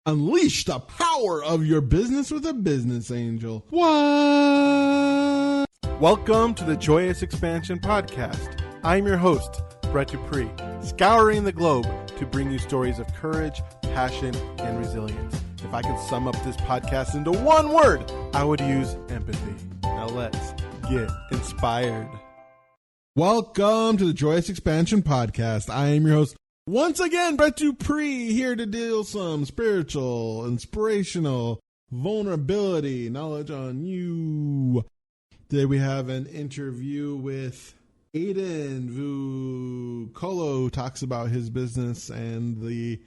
Unleash the power of your business with a Business Angel. What? Welcome to the Joyous Expansion Podcast. I'm your host, Brett Dupree, scouring the globe to bring you stories of courage, passion, and resilience. If I could sum up this podcast into one word, I would use empathy. Now let's get inspired. Welcome to the Joyous Expansion Podcast. I am your host, once again, Brett Dupree, here to deal some spiritual, inspirational, vulnerability, knowledge on you. Today we have an interview with Aidan Vuocolo, talks about his business and the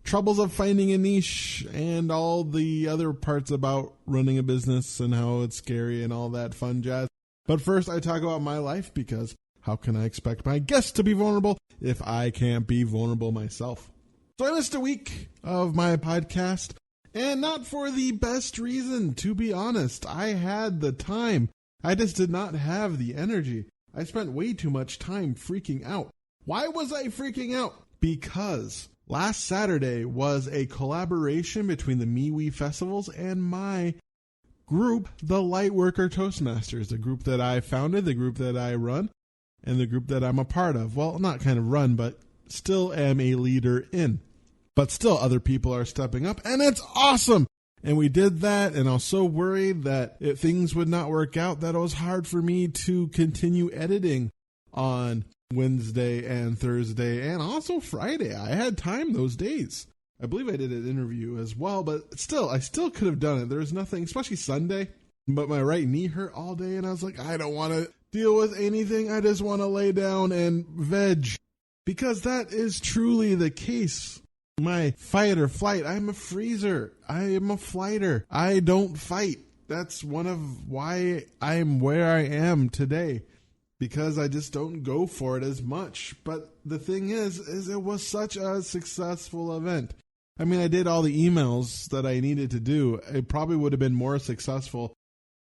troubles of finding a niche and all the other parts about running a business and how it's scary and all that fun jazz. But first I talk about my life, because how can I expect my guests to be vulnerable if I can't be vulnerable myself? So I missed a week of my podcast, and not for the best reason, to be honest. I had the time. I just did not have the energy. I spent way too much time freaking out. Why was I freaking out? Because last Saturday was a collaboration between the MeWe festivals and my group, the Lightworker Toastmasters, the group that I founded, the group that I run, and the group that I'm a part of. Well, not kind of run, but still am a leader in. But still other people are stepping up, and it's awesome. And we did that, and I was so worried that if things would not work out, that it was hard for me to continue editing on Wednesday and Thursday and also Friday. I had time those days. I believe I did an interview as well, but still, I still could have done it. There was nothing, especially Sunday, but my right knee hurt all day, and I was like, I don't want to deal with anything. I just want to lay down and veg, because that is truly the case. My fight or flight, I'm a freezer. I am a flighter. I don't fight. That's one of why I'm where I am today, because I just don't go for it as much. But the thing is it was such a successful event. I mean, I did all the emails that I needed to do. It probably would have been more successful.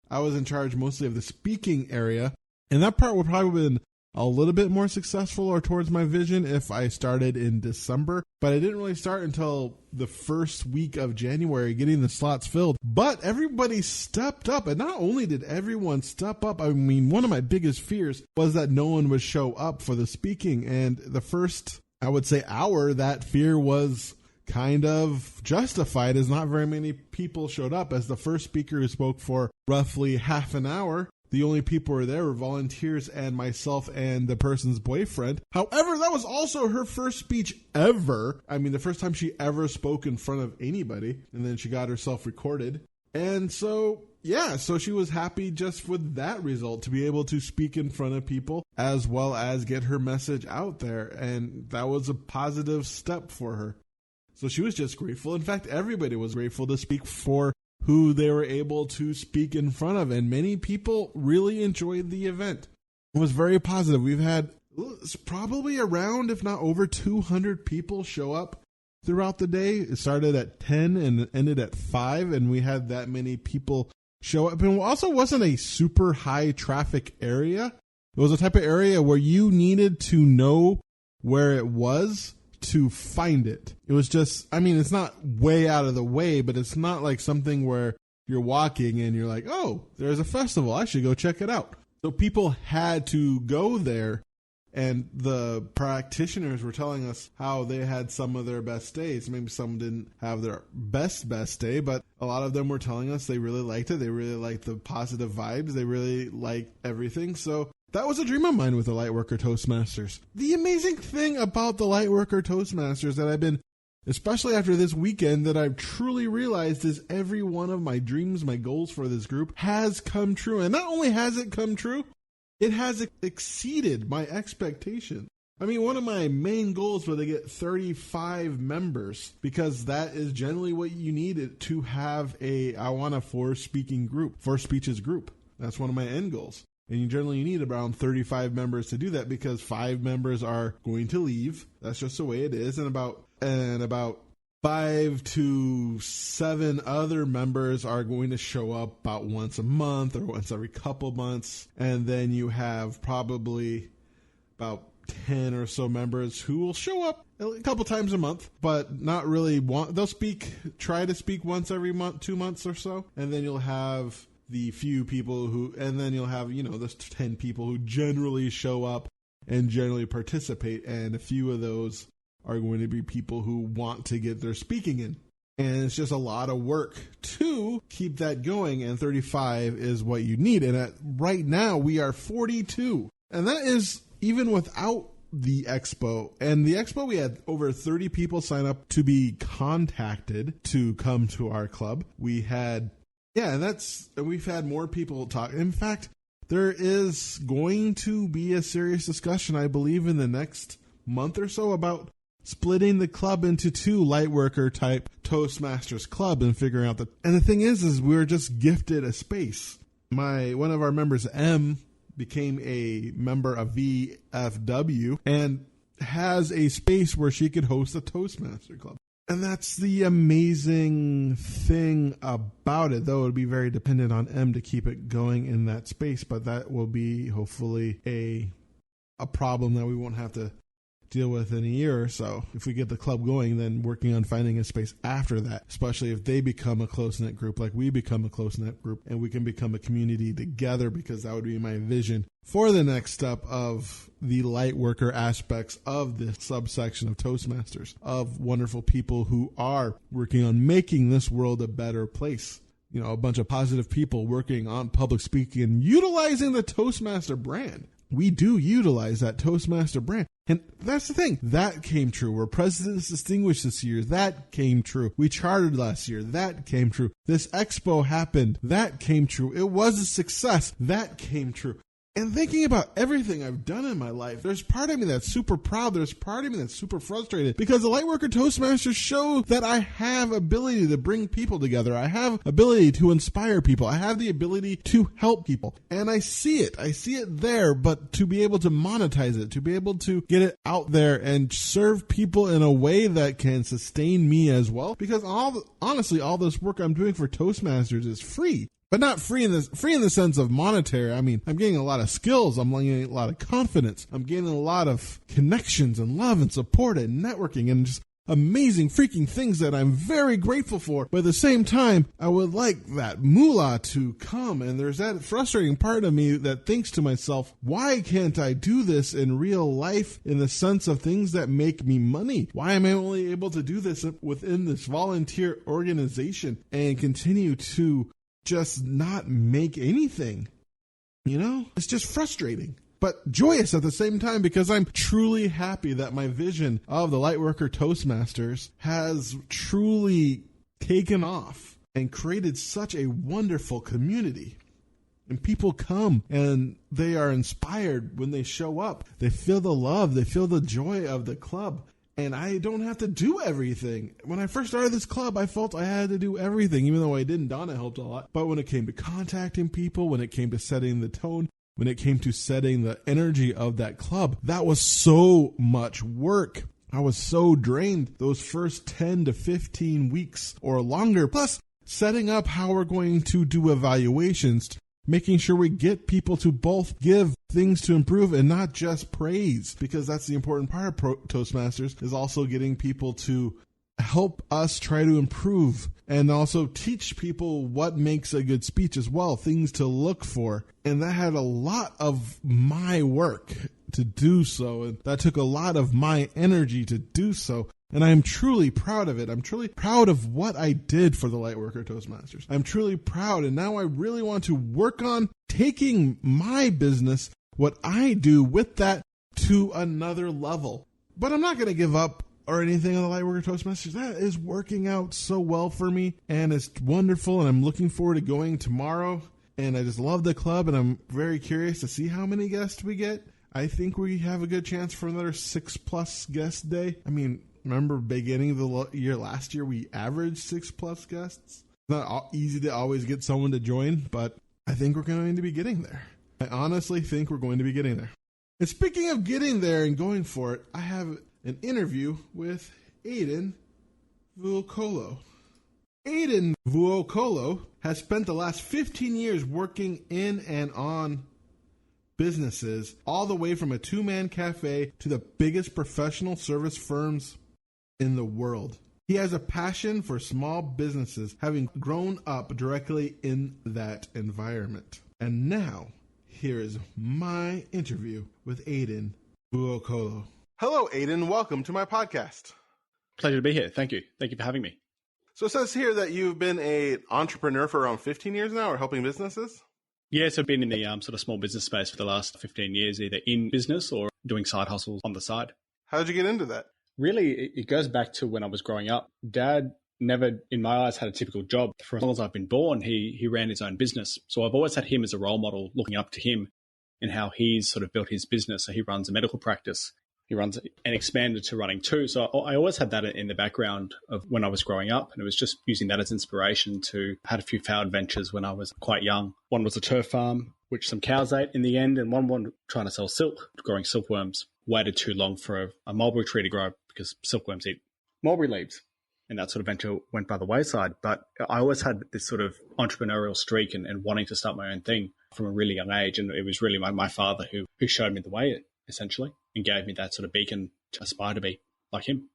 I was in charge mostly of the speaking area, and that part would probably have been a little bit more successful or towards my vision if I started in December. But I didn't really start until the first week of January, getting the slots filled. But everybody stepped up. And not only did everyone step up, I mean, one of my biggest fears was that no one would show up for the speaking. And the first, I would say, hour, that fear was kind of justified, as not very many people showed up. As the first speaker who spoke for roughly half an hour, the only people who were there were volunteers and myself and the person's boyfriend. However, that was also her first speech ever. I mean, the first time she ever spoke in front of anybody. And then she got herself recorded. And so, yeah, so she was happy just with that result, to be able to speak in front of people as well as get her message out there. And that was a positive step for her. So she was just grateful. In fact, everybody was grateful to speak for who they were able to speak in front of. And many people really enjoyed the event. It was very positive. We've had probably around, if not over 200 people show up throughout the day. It started at 10 and ended at 5, and we had that many people show up. And it also wasn't a super high traffic area. It was a type of area where you needed to know where it was to find it. It was just, I mean, it's not way out of the way, but it's not like something where you're walking and you're like, oh, there's a festival, I should go check it out. So people had to go there, and the practitioners were telling us how they had some of their best days. Maybe some didn't have their best day, but a lot of them were telling us they really liked it. They really liked the positive vibes. They really liked everything. So that was a dream of mine with the Lightworker Toastmasters. The amazing thing about the Lightworker Toastmasters that I've been, especially after this weekend, that I've truly realized is every one of my dreams, my goals for this group has come true. And not only has it come true, it has exceeded my expectations. I mean, one of my main goals was to get 35 members, because that is generally what you need to have I want a four speeches group. That's one of my end goals. And you generally need around 35 members to do that, because 5 members are going to leave. That's just the way it is. And about 5 to 7 other members are going to show up about once a month or once every couple months. And then you have probably about 10 or so members who will show up a couple times a month, but not really they'll try to speak once every month, 2 months or so. And then you'll have the few people and then you'll have, those 10 people who generally show up and generally participate. And a few of those are going to be people who want to get their speaking in. And it's just a lot of work to keep that going. And 35 is what you need. And right now we are 42. And that is even without the expo. And the expo, we had over 30 people sign up to be contacted to come to our club. We've had more people talk. In fact, there is going to be a serious discussion, I believe, in the next month or so about splitting the club into 2 Lightworker type Toastmasters club and figuring out and the thing is we're just gifted a space. One of our members, M, became a member of VFW and has a space where she could host a Toastmaster club. And that's the amazing thing about it, though it would be very dependent on M to keep it going in that space, but that will be hopefully a problem that we won't have to deal with in a year or so. If we get the club going, then working on finding a space after that, especially if they become a close-knit group like we become a close-knit group and we can become a community together, because that would be my vision for the next step of the Lightworker aspects of this subsection of Toastmasters, of wonderful people who are working on making this world a better place. A bunch of positive people working on public speaking and utilizing the Toastmaster brand. We do utilize that Toastmaster brand. And that's the thing. That came true. We're President's Distinguished this year. That came true. We chartered last year. That came true. This expo happened. That came true. It was a success. That came true. And thinking about everything I've done in my life, there's part of me that's super proud. There's part of me that's super frustrated because the Lightworker Toastmasters show that I have ability to bring people together. I have ability to inspire people. I have the ability to help people. And I see it. I see it there, but to be able to monetize it, to be able to get it out there and serve people in a way that can sustain me as well. Because honestly, all this work I'm doing for Toastmasters is free. But not free in the sense of monetary. I mean, I'm getting a lot of skills. I'm getting a lot of confidence. I'm getting a lot of connections and love and support and networking and just amazing freaking things that I'm very grateful for. But at the same time, I would like that moolah to come. And there's that frustrating part of me that thinks to myself, why can't I do this in real life in the sense of things that make me money? Why am I only able to do this within this volunteer organization and continue to just not make anything? It's just frustrating, but joyous at the same time, because I'm truly happy that my vision of the Lightworker Toastmasters has truly taken off and created such a wonderful community. And people come and they are inspired when they show up. They feel the love, they feel the joy of the club. And I don't have to do everything. When I first started this club, I felt I had to do everything, even though I didn't. Donna helped a lot. But when it came to contacting people, when it came to setting the tone, when it came to setting the energy of that club, that was so much work. I was so drained those first 10 to 15 weeks or longer. Plus, setting up how we're going to do evaluations, making sure we get people to both give things to improve and not just praise, because that's the important part of Toastmasters, is also getting people to help us try to improve and also teach people what makes a good speech as well, things to look for. And that had a lot of my work to do so, and that took a lot of my energy to do so. And I'm truly proud of it. I'm truly proud of what I did for the Lightworker Toastmasters. I'm truly proud, and now I really want to work on taking my business, what I do with that, to another level. But I'm not going to give up or anything on the Lightworker Toastmasters. That is working out so well for me, and it's wonderful, and I'm looking forward to going tomorrow. And I just love the club, and I'm very curious to see how many guests we get. I think we have a good chance for another 6+ guest day. I mean, remember beginning of the year last year, we averaged 6+ guests. It's not easy to always get someone to join, but I think we're going to be getting there. I honestly think we're going to be getting there. And speaking of getting there and going for it, I have an interview with Aidan Vuocolo. Aidan Vuocolo has spent the last 15 years working in and on businesses, all the way from a two-man cafe to the biggest professional service firms in the world. He has a passion for small businesses, having grown up directly in that environment. And now, here is my interview with Aidan Vuocolo. Hello, Aidan. Welcome to my podcast. Pleasure to be here. Thank you. Thank you for having me. So it says here that you've been an entrepreneur for around 15 years now, or helping businesses? Yes, I've been in the sort of small business space for the last 15 years, either in business or doing side hustles on the side. How did you get into that? Really, it goes back to when I was growing up. Dad never, in my eyes, had a typical job. For as long as I've been born, he ran his own business. So I've always had him as a role model, looking up to him and how he's sort of built his business. So he runs a medical practice. He runs and expanded to running too. So I always had that in the background of when I was growing up. And it was just using that as inspiration to had a few failed ventures when I was quite young. One was a turf farm, which some cows ate in the end. And one trying to sell silk, growing silkworms. Waited too long for a mulberry tree to grow because silkworms eat mulberry leaves. And that sort of venture went by the wayside. But I always had this sort of entrepreneurial streak and wanting to start my own thing from a really young age. And it was really my father who showed me the way, essentially, and gave me that sort of beacon to aspire to be like him.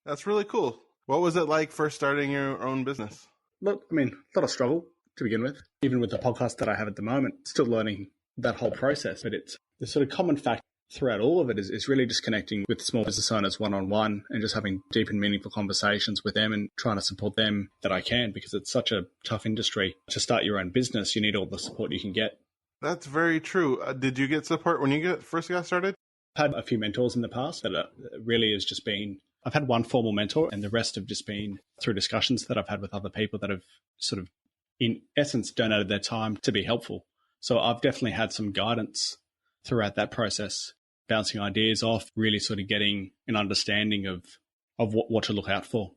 That's really cool. What was it like first starting your own business? Look, I mean, a lot of struggle to begin with. Even with the podcast that I have at the moment, still learning that whole process. But it's the sort of common fact throughout all of it is really just connecting with small business owners one-on-one and just having deep and meaningful conversations with them and trying to support them that I can, because it's such a tough industry. To start your own business, you need all the support you can get. That's very true. Did you get support when you first got started? I've had a few mentors in the past that really has just been, I've had one formal mentor and the rest have just been through discussions that I've had with other people that have sort of, in essence, donated their time to be helpful. So I've definitely had some guidance throughout that process, bouncing ideas off, really sort of getting an understanding of what to look out for.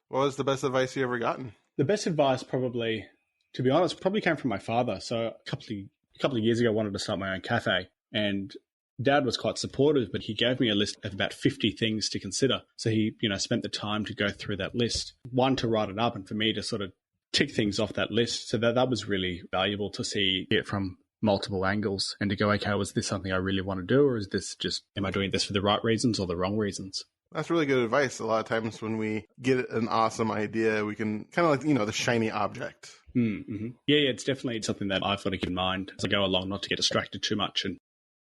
What was the best advice you ever gotten? The best advice probably, to be honest, probably came from my father. So a couple of years ago, I wanted to start my own cafe, and Dad was quite supportive, but he gave me a list of about 50 things to consider. So he, spent the time to go through that list, one, to write it up, and for me to sort of tick things off that list. So that was really valuable to see it from multiple angles and to go, okay, was this something I really want to do, or is this just, am I doing this for the right reasons or the wrong reasons? That's really good advice. A lot of times when we get an awesome idea, we can kind of like, the shiny object. Mm-hmm. Yeah, it's definitely something that I've got to keep in mind as I go along, not to get distracted too much. And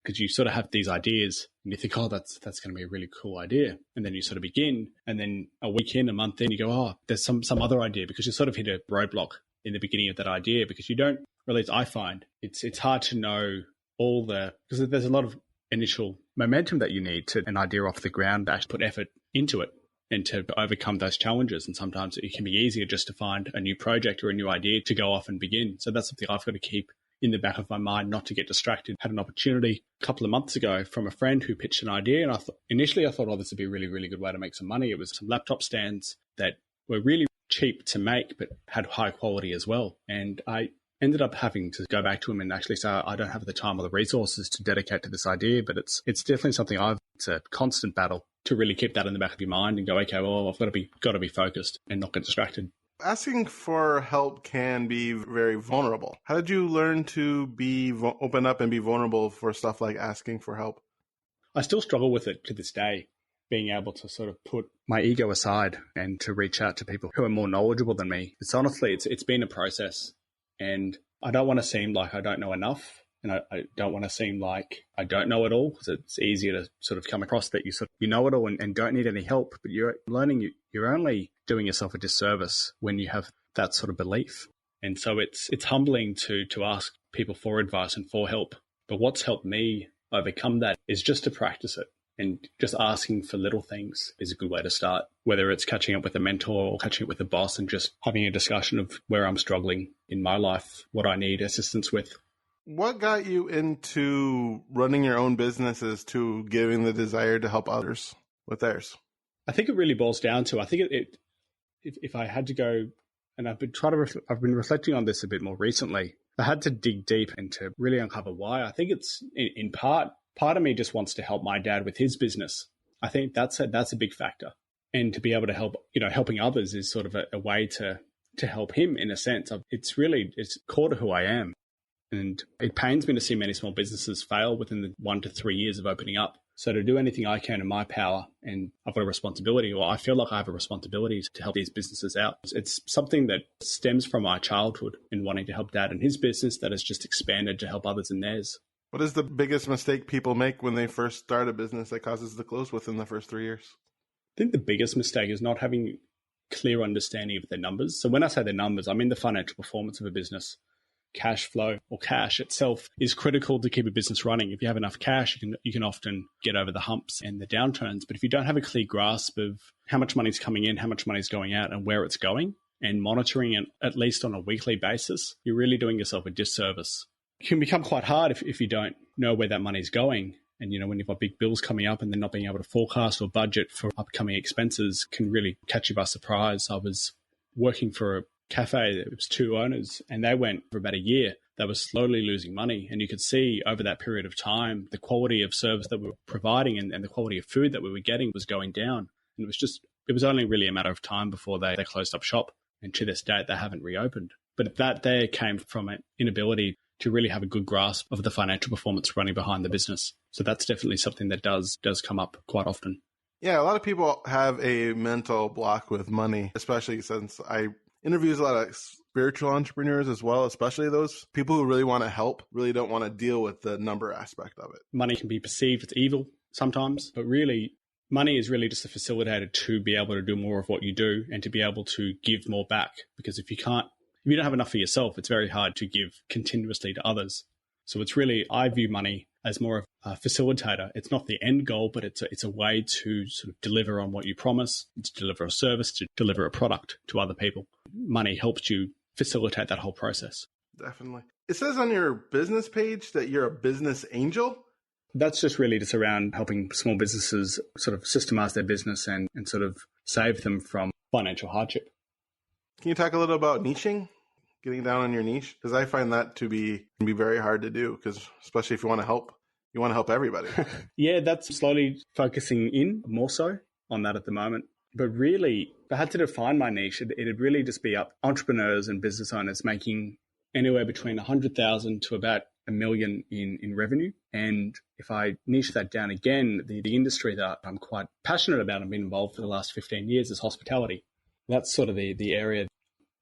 because you sort of have these ideas and you think, oh, that's going to be a really cool idea. And then you sort of begin, and then a week in, a month in, you go, oh, there's some other idea, because you sort of hit a roadblock in the beginning of that idea, because you don't, or at least I find, it's hard to know because there's a lot of initial momentum that you need to an idea off the ground to actually put effort into it and to overcome those challenges. And sometimes it can be easier just to find a new project or a new idea to go off and begin. So that's something I've got to keep in the back of my mind, not to get distracted. Had an opportunity a couple of months ago from a friend who pitched an idea. And initially I thought, oh, this would be a really, really good way to make some money. It was some laptop stands that were really cheap to make, but had high quality as well. And I ended up having to go back to him and actually say, I don't have the time or the resources to dedicate to this idea, but it's definitely something it's a constant battle to really keep that in the back of your mind and go, okay, well, I've got to be focused and not get distracted. Asking for help can be very vulnerable. How did you learn to be open up and be vulnerable for stuff like asking for help? I still struggle with it to this day, being able to sort of put my ego aside and to reach out to people who are more knowledgeable than me. It's honestly, it's been a process. And I don't want to seem like I don't know enough, and I don't want to seem like I don't know it all, because it's easier to sort of come across that you know it all and don't need any help. But you're learning, you're only doing yourself a disservice when you have that sort of belief. And so it's humbling to ask people for advice and for help. But what's helped me overcome that is just to practice it. And just asking for little things is a good way to start, whether it's catching up with a mentor or catching up with a boss and just having a discussion of where I'm struggling in my life, what I need assistance with. What got you into running your own businesses to giving the desire to help others with theirs? I think it really boils down to, I think if I had to go, and I've been reflecting on this a bit more recently, I had to dig deep and to really uncover why. I think it's in part of me just wants to help my dad with his business. I think that's a big factor. And to be able to help, helping others is sort of a way to help him in a sense. It's core to who I am. And it pains me to see many small businesses fail within the 1 to 3 years of opening up. So to do anything I can in my power, and I've got a responsibility, or I feel like I have a responsibility to help these businesses out. It's something that stems from my childhood in wanting to help Dad in his business that has just expanded to help others in theirs. What is the biggest mistake people make when they first start a business that causes the close within the first 3 years? I think the biggest mistake is not having clear understanding of their numbers. So when I say the numbers, I mean the financial performance of a business. Cash flow, or cash itself, is critical to keep a business running. If you have enough cash, you can often get over the humps and the downturns. But if you don't have a clear grasp of how much money is coming in, how much money is going out, and where it's going, and monitoring it at least on a weekly basis, you're really doing yourself a disservice. It can become quite hard if you don't know where that money is going. And, when you've got big bills coming up and then not being able to forecast or budget for upcoming expenses can really catch you by surprise. I was working for a cafe. It was 2 owners, and they went for about a year. They were slowly losing money, and you could see over that period of time the quality of service that we were providing and the quality of food that we were getting was going down. And it was only really a matter of time before they closed up shop, and to this date they haven't reopened. But that there came from an inability to really have a good grasp of the financial performance running behind the business. So that's definitely something that does come up quite often. Yeah, a lot of people have a mental block with money, especially since I interviews a lot of spiritual entrepreneurs as well, especially those people who really want to help, really don't want to deal with the number aspect of it. Money can be perceived as evil sometimes, but really money is really just a facilitator to be able to do more of what you do and to be able to give more back. Because if you don't have enough for yourself, it's very hard to give continuously to others. So I view money as more of a facilitator. It's not the end goal, but it's a way to sort of deliver on what you promise, to deliver a service, to deliver a product to other people. Money helps you facilitate that whole process. Definitely. It says on your business page that you're a business angel. That's just really just around helping small businesses sort of systemize their business and sort of save them from financial hardship. Can you talk a little about niching? Getting down on your niche? Because I find that to be very hard to do, because especially if you want to help everybody. Yeah, that's slowly focusing in more so on that at the moment. But really, if I had to define my niche, it'd really just be up entrepreneurs and business owners making anywhere between 100,000 to about $1 million in revenue. And if I niche that down again, the industry that I'm quite passionate about and been involved for the last 15 years is hospitality. That's sort of the area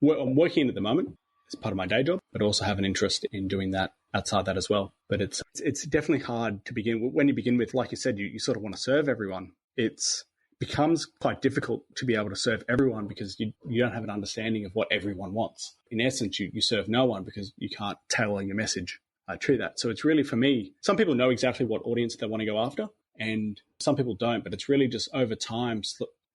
I'm working in at the moment as part of my day job, but also have an interest in doing that outside that as well. But it's definitely hard to begin. When you begin with, like you said, you sort of want to serve everyone. It becomes quite difficult to be able to serve everyone because you don't have an understanding of what everyone wants. In essence, you serve no one because you can't tailor your message to that. So it's really, for me, some people know exactly what audience they want to go after and some people don't, but it's really just over time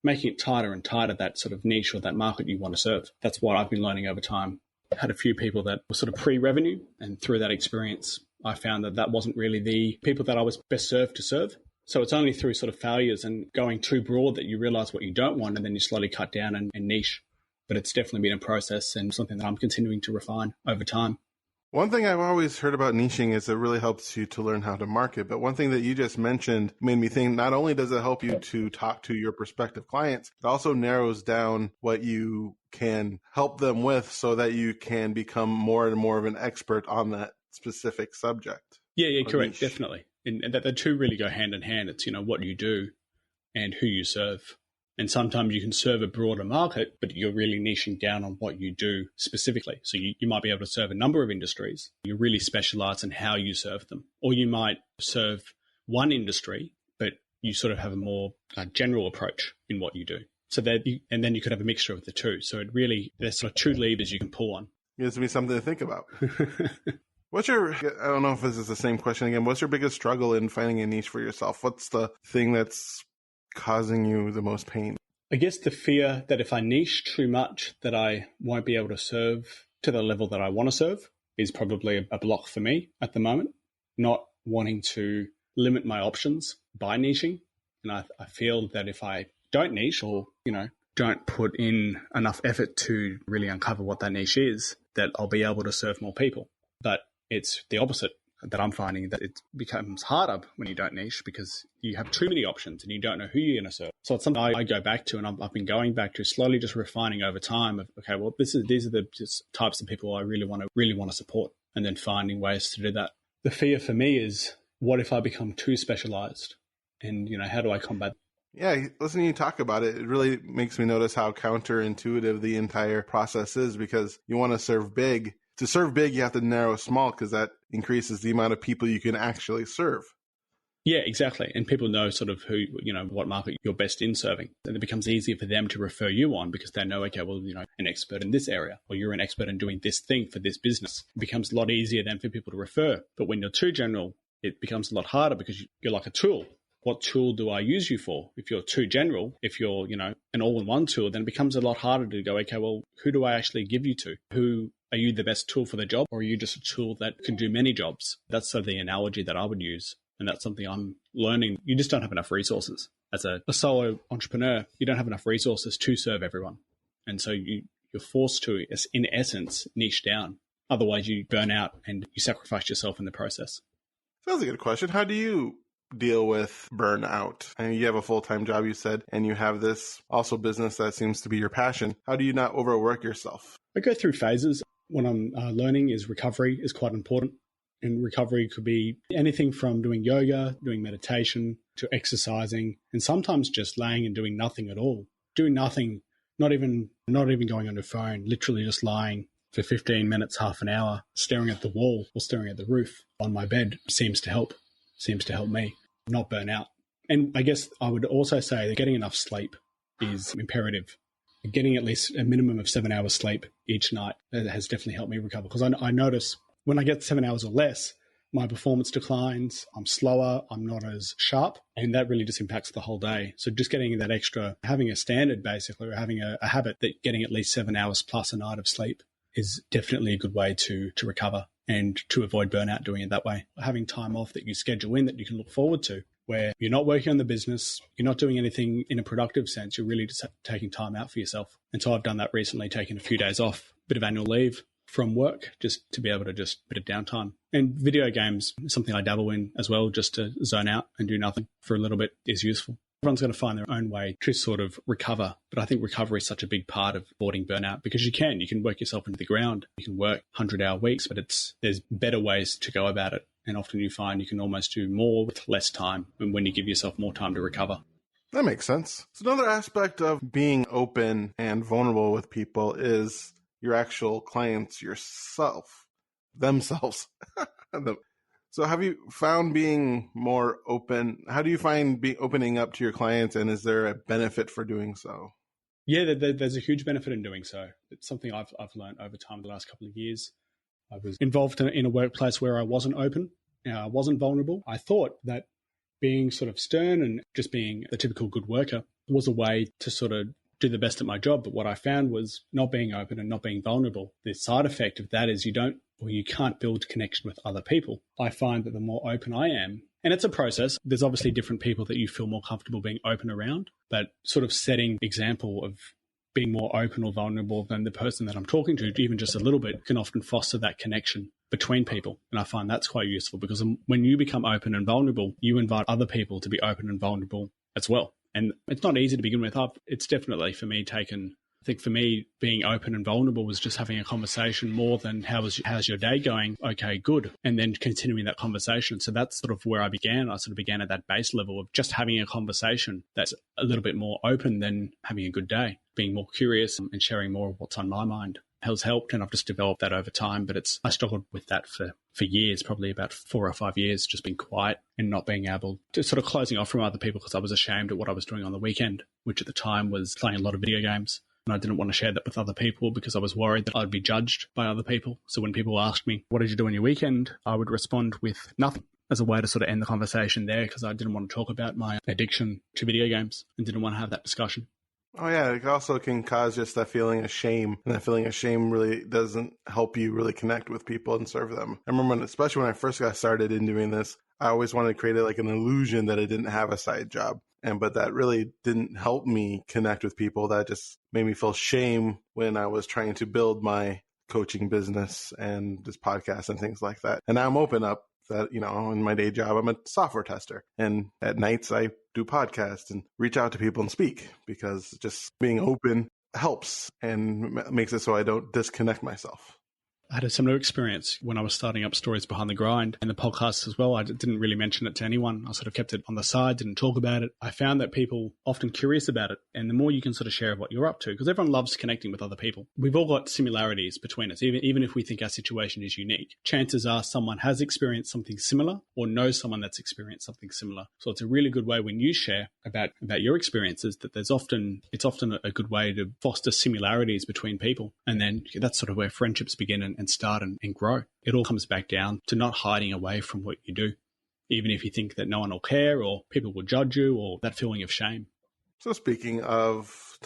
making it tighter and tighter, that sort of niche or that market you want to serve. That's what I've been learning over time. Had a few people that were sort of pre-revenue, and through that experience, I found that wasn't really the people that I was best served to serve. So it's only through sort of failures and going too broad that you realize what you don't want, and then you slowly cut down and niche. But it's definitely been a process and something that I'm continuing to refine over time. One thing I've always heard about niching is it really helps you to learn how to market. But one thing that you just mentioned made me think, not only does it help you to talk to your prospective clients, it also narrows down what you can help them with so that you can become more and more of an expert on that specific subject. Yeah, correct, niche. Definitely. And that the two really go hand in hand. It's, what you do and who you serve. And sometimes you can serve a broader market, but you're really niching down on what you do specifically. So you might be able to serve a number of industries. You really specialize in how you serve them. Or you might serve one industry, but you sort of have a more general approach in what you do. So and then you could have a mixture of the two. So there's sort of two levers you can pull on. Gives me something to think about. I don't know if this is the same question again. What's your biggest struggle in finding a niche for yourself? What's the thing that's causing you the most pain? I guess the fear that if I niche too much that I won't be able to serve to the level that I want to serve is probably a block for me at the moment. Not wanting to limit my options by niching. And I feel that if I don't niche or, don't put in enough effort to really uncover what that niche is, that I'll be able to serve more people. But it's the opposite that I'm finding, that it becomes harder when you don't niche because you have too many options and you don't know who you're going to serve. So it's something I go back to, and I've been going back to slowly just refining over time of, okay, well, these are the just types of people I really want to support. and then finding ways to do that. The fear for me is, what if I become too specialized? And, how do I combat? Yeah, listening to you talk about it, it really makes me notice how counterintuitive the entire process is, because you want to serve big. To serve big, you have to narrow small, because that increases the amount of people you can actually serve. Yeah, exactly. And people know sort of who, what market you're best in serving. And it becomes easier for them to refer you on, because they know, okay, well, an expert in this area, or you're an expert in doing this thing for this business. It becomes a lot easier then for people to refer. But when you're too general, it becomes a lot harder, because you're like a tool. What tool do I use you for? If you're too general, if you're, an all-in-one tool, then it becomes a lot harder to go, okay, well, who do I actually give you to? Are you the best tool for the job, or are you just a tool that can do many jobs? That's sort of the analogy that I would use. And that's something I'm learning. You just don't have enough resources. As a solo entrepreneur, you don't have enough resources to serve everyone. And so you're forced to, in essence, niche down. Otherwise, you burn out and you sacrifice yourself in the process. That's a good question. How do you deal with burnout? I mean, you have a full-time job, you said, and you have this also business that seems to be your passion. How do you not overwork yourself? I go through phases. When I'm learning, recovery is quite important. And recovery could be anything from doing yoga, doing meditation, to exercising, and sometimes just laying and doing nothing at all. Doing nothing, not even going on your phone, literally just lying for 15 minutes, half an hour, staring at the wall or staring at the roof on my bed seems to help me not burn out. And I guess I would also say that getting enough sleep is imperative. Getting at least a minimum of 7 hours sleep each night has definitely helped me recover, because I notice when I get 7 hours or less, my performance declines, I'm slower, I'm not as sharp, and that really just impacts the whole day. So just getting that extra, having a standard basically, or having a habit that getting at least 7 hours plus a night of sleep is definitely a good way to recover and to avoid burnout doing it that way. Having time off that you schedule in that you can look forward to, where you're not working on the business, you're not doing anything in a productive sense, you're really just taking time out for yourself. And so I've done that recently, taking a few days off, a bit of annual leave from work, just to be able to just a bit of downtime. And video games is something I dabble in as well, just to zone out and do nothing for a little bit is useful. Everyone's going to find their own way to sort of recover. But I think recovery is such a big part of avoiding burnout, because you can work yourself into the ground. You can work 100-hour weeks, but there's better ways to go about it. And often you find you can almost do more with less time when you give yourself more time to recover. That makes sense. So another aspect of being open and vulnerable with people is your actual clients themselves. So have you found being more open? How do you find opening up to your clients, and is there a benefit for doing so? Yeah, there's a huge benefit in doing so. It's something I've learned over time the last couple of years. I was involved in a workplace where I wasn't open, I wasn't vulnerable. I thought that being sort of stern and just being the typical good worker was a way to sort of do the best at my job. But what I found was not being open and not being vulnerable. The side effect of that is you can't build connection with other people. I find that the more open I am, and it's a process, there's obviously different people that you feel more comfortable being open around, but sort of setting example of being more open or vulnerable than the person that I'm talking to, even just a little bit, can often foster that connection between people. And I find that's quite useful, because when you become open and vulnerable, you invite other people to be open and vulnerable as well. And it's not easy to begin with. It's definitely for me I think for me, being open and vulnerable was just having a conversation more than how's your day going? Okay, good. And then continuing that conversation. So that's sort of where I began. I sort of began at that base level of just having a conversation that's a little bit more open than having a good day, being more curious and sharing more of what's on my mind has helped. And I've just developed that over time. But I struggled with that for years, probably about 4 or 5 years, just being quiet and not being able to sort of closing off from other people, because I was ashamed at what I was doing on the weekend, which at the time was playing a lot of video games. And I didn't want to share that with other people because I was worried that I'd be judged by other people. So when people asked me, what did you do on your weekend? I would respond with nothing, as a way to sort of end the conversation there, because I didn't want to talk about my addiction to video games and didn't want to have that discussion. Oh, yeah. It also can cause just that feeling of shame. And that feeling of shame really doesn't help you really connect with people and serve them. I remember, especially when I first got started in doing this, I always wanted to create like an illusion that I didn't have a side job. But that really didn't help me connect with people. That just made me feel shame when I was trying to build my coaching business and this podcast and things like that. And now I'm open up that, in my day job, I'm a software tester. And at nights I do podcasts and reach out to people and speak, because just being open helps and makes it so I don't disconnect myself. I had a similar experience when I was starting up Stories Behind the Grind and the podcast as well. I didn't really mention it to anyone. I sort of kept it on the side, didn't talk about it. I found that people often curious about it. And the more you can sort of share what you're up to, because everyone loves connecting with other people. We've all got similarities between us, even if we think our situation is unique. Chances are someone has experienced something similar or knows someone that's experienced something similar. So it's a really good way when you share about your experiences that it's often a good way to foster similarities between people. And then that's sort of where friendships begin and start and grow. It all comes back down to not hiding away from what you do, even if you think that no one will care or people will judge you or that feeling of shame. So speaking of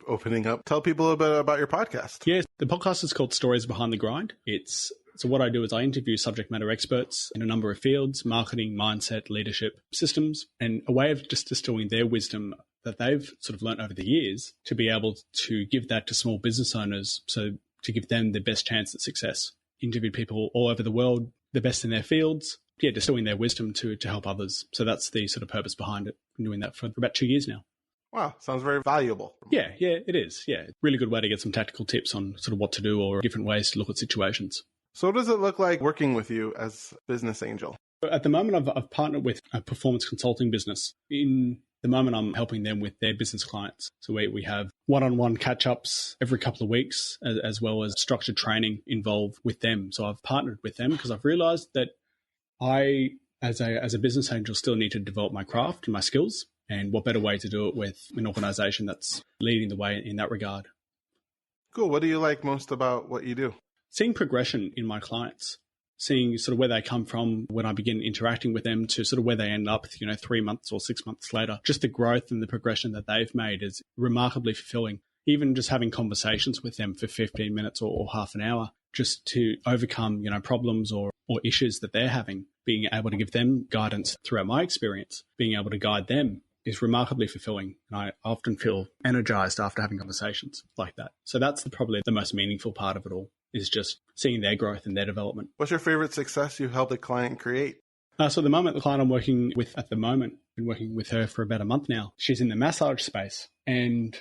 opening up, tell people a bit about your podcast. Yes, the podcast is called Stories Behind the Grind. So what I do is I interview subject matter experts in a number of fields: marketing, mindset, leadership, systems, and a way of just distilling their wisdom that they've sort of learned over the years to be able to give that to small business owners. So to give them the best chance at success. Interviewed people all over the world, the best in their fields, distilling their wisdom to help others. So that's the sort of purpose behind it. I've been doing that for about 2 years now. Wow, sounds very valuable. Yeah, it is. Yeah, really good way to get some tactical tips on sort of what to do or different ways to look at situations. So what does it look like working with you as Business Angel? At the moment, I've partnered with a performance consulting business. In the moment, I'm helping them with their business clients. So we have one-on-one catch-ups every couple of weeks, as well as structured training involved with them. So I've partnered with them because I've realized that I, as a business angel, still need to develop my craft and my skills. And what better way to do it with an organization that's leading the way in that regard. Cool. What do you like most about what you do? Seeing progression in my clients, seeing sort of where they come from when I begin interacting with them to sort of where they end up, 3 months or 6 months later. Just the growth and the progression that they've made is remarkably fulfilling. Even just having conversations with them for 15 minutes or half an hour just to overcome, problems or issues that they're having, being able to give them guidance throughout my experience, being able to guide them is remarkably fulfilling. And I often feel energized after having conversations like that. So that's probably the most meaningful part of it all, is just seeing their growth and their development. What's your favorite success you've helped a client create? So at the moment, the client I'm working with at the moment, been working with her for about a month now. She's in the massage space, and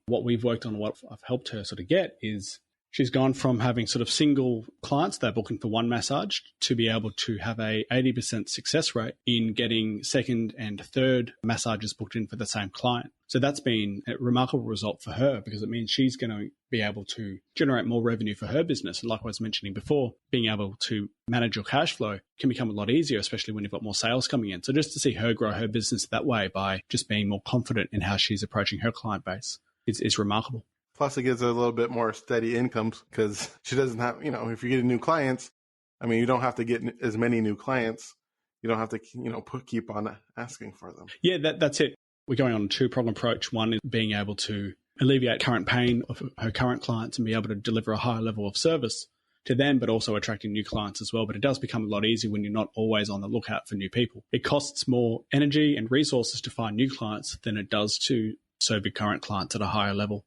what we've worked on, what I've helped her sort of get is she's gone from having sort of single clients they're booking for one massage to be able to have a 80% success rate in getting second and third massages booked in for the same client. So that's been a remarkable result for her because it means she's going to be able to generate more revenue for her business. And like I was mentioning before, being able to manage your cash flow can become a lot easier, especially when you've got more sales coming in. So just to see her grow her business that way by just being more confident in how she's approaching her client base is remarkable. Plus, it gives her a little bit more steady incomes because she doesn't have, if you're getting new clients, you don't have to get as many new clients. You don't have to, keep on asking for them. Yeah, that's it. We're going on a two-pronged approach. One is being able to alleviate current pain of her current clients and be able to deliver a higher level of service to them, but also attracting new clients as well. But it does become a lot easier when you're not always on the lookout for new people. It costs more energy and resources to find new clients than it does to serve your current clients at a higher level.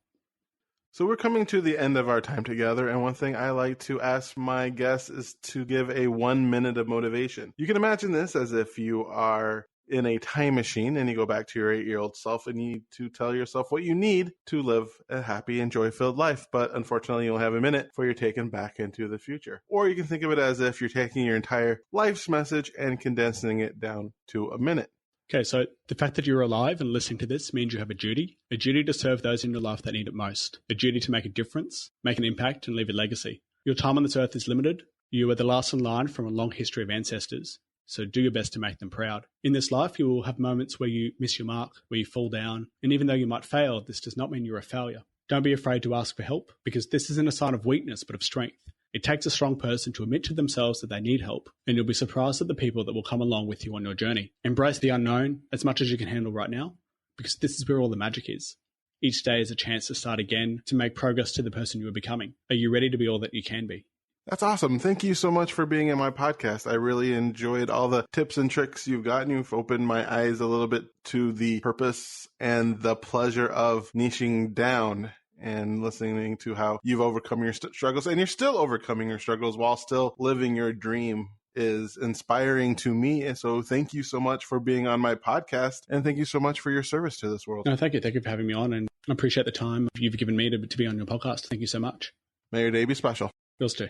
So we're coming to the end of our time together, and one thing I like to ask my guests is to give a 1 minute of motivation. You can imagine this as if you are in a time machine and you go back to your 8-year-old self and you need to tell yourself what you need to live a happy and joy-filled life. But unfortunately, you'll have a minute before you're taken back into the future. Or you can think of it as if you're taking your entire life's message and condensing it down to a minute. Okay, so the fact that you're alive and listening to this means you have a duty to serve those in your life that need it most, a duty to make a difference, make an impact, and leave a legacy. Your time on this earth is limited. You are the last in line from a long history of ancestors, so do your best to make them proud. In this life, you will have moments where you miss your mark, where you fall down, and even though you might fail, this does not mean you're a failure. Don't be afraid to ask for help, because this isn't a sign of weakness, but of strength. It takes a strong person to admit to themselves that they need help, and you'll be surprised at the people that will come along with you on your journey. Embrace the unknown as much as you can handle right now, because this is where all the magic is. Each day is a chance to start again, to make progress to the person you are becoming. Are you ready to be all that you can be? That's awesome. Thank you so much for being in my podcast. I really enjoyed all the tips and tricks you've gotten. You've opened my eyes a little bit to the purpose and the pleasure of niching down and listening to how you've overcome your struggles, and you're still overcoming your struggles while still living your dream is inspiring to me. And so thank you so much for being on my podcast, and thank you so much for your service to this world. No, thank you. Thank you for having me on, and I appreciate the time you've given me to be on your podcast. Thank you so much. May your day be special. Yours too.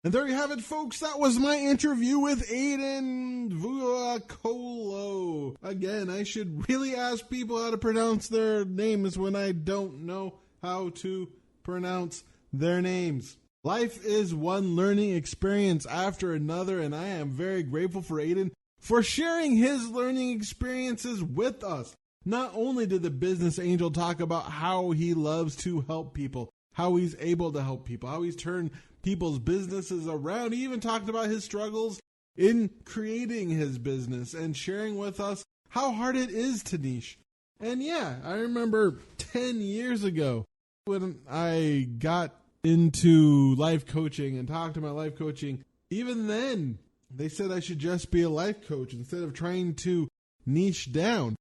And there you have it, folks. That was my interview with Aidan Vuocolo. Again, I should really ask people how to pronounce their names when I don't know how to pronounce their names. Life is one learning experience after another, and I am very grateful for Aidan for sharing his learning experiences with us. Not only did the Business Angel talk about how he loves to help people, how he's able to help people, how he's turned people's businesses around. He even talked about his struggles in creating his business and sharing with us how hard it is to niche. And yeah, I remember 10 years ago when I got into life coaching and talked about life coaching. Even then, they said I should just be a life coach instead of trying to niche down.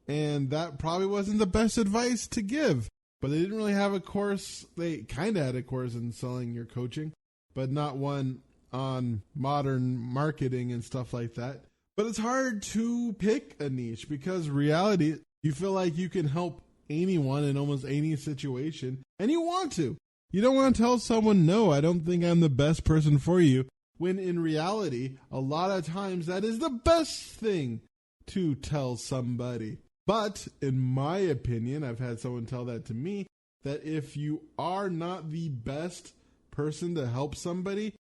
And that probably wasn't the best advice to give. But they didn't really have a course. They kind of had a course in selling your coaching, but not one on modern marketing and stuff like that. But it's hard to pick a niche because reality, you feel like you can help anyone in almost any situation, and you want to. You don't want to tell someone, no, I don't think I'm the best person for you, when in reality, a lot of times that is the best thing to tell somebody. But in my opinion, I've had someone tell that to me, that if you are not the best person to help somebody,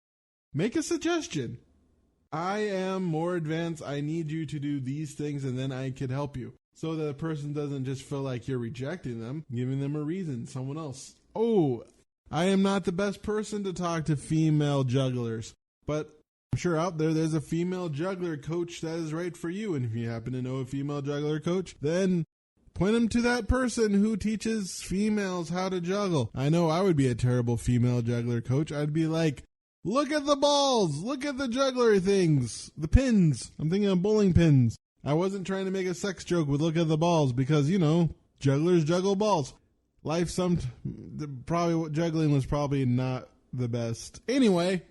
make a suggestion. I am more advanced. I need you to do these things, and then I could help you. So that the person doesn't just feel like you're rejecting them, giving them a reason, someone else. Oh, I am not the best person to talk to female jugglers, but I'm sure out there's a female juggler coach that is right for you. And if you happen to know a female juggler coach, then point them to that person who teaches females how to juggle. I know I would be a terrible female juggler coach. I'd be like, look at the balls, look at the juggler things, the pins. I'm thinking of bowling pins. I wasn't trying to make a sex joke with look at the balls because, you know, jugglers juggle balls. Juggling was probably not the best. Anyway,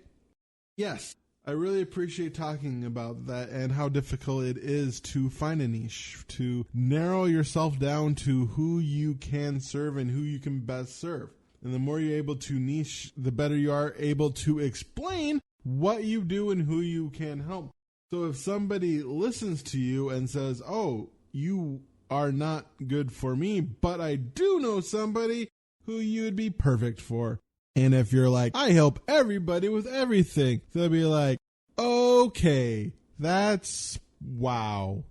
yes, I really appreciate talking about that and how difficult it is to find a niche, to narrow yourself down to who you can serve and who you can best serve. And the more you're able to niche, the better you are able to explain what you do and who you can help. So if somebody listens to you and says, oh, you are not good for me, but I do know somebody who you would be perfect for. And if you're like, I help everybody with everything, they'll be like, okay, that's wow.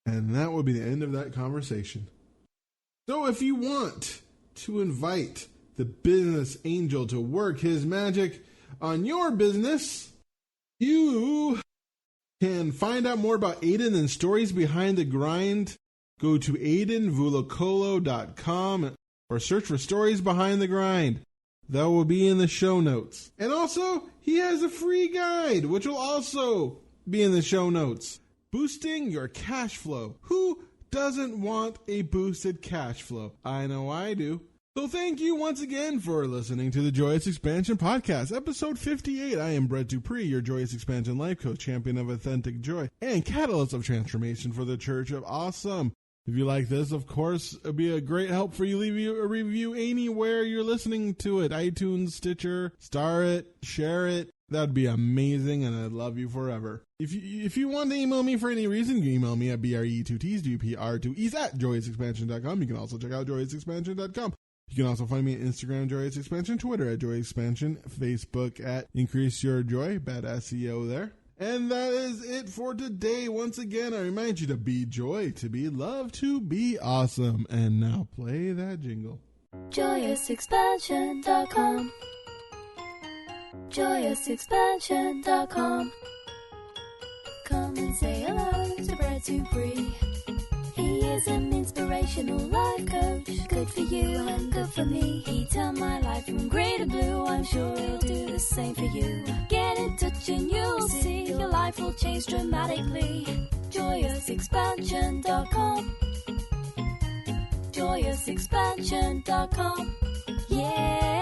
And that will be the end of that conversation. So if you want to invite the Business Angel to work his magic on your business, you can find out more about Aidan and stories behind the grind. Go to aidanvuocolo.com or search for Stories Behind the Grind. That will be in the show notes. And also, he has a free guide, which will also be in the show notes. Boosting your cash flow. Who doesn't want a boosted cash flow? I know I do. So thank you once again for listening to the Joyous Expansion Podcast, episode 58. I am Dupree, your Joyous Expansion life coach, champion of authentic joy, and catalyst of transformation for the Church of Awesome. If you like this, of course, it would be a great help for you. Leave you a review anywhere you're listening to it. iTunes, Stitcher, star it, share it. That would be amazing, and I'd love you forever. If you want to email me for any reason, you can email me at BRE2TsDPR2Es@joyousexpansion.com. You can also check out joyousexpansion.com. You can also find me on Instagram, Joyous Expansion, Twitter at Joyous Expansion, Facebook at Increase Your Joy, bad SEO there. And that is it for today. Once again, I remind you to be joy, to be love, to be awesome. And now play that jingle. JoyousExpansion.com JoyousExpansion.com Come and say hello to Brett Dupree. He is an inspirational life coach. Good for you and good for me. He turned my life from grey to blue. I'm sure he'll do the same for you. Get in touch and you'll see your life will change dramatically. JoyousExpansion.com JoyousExpansion.com Yeah.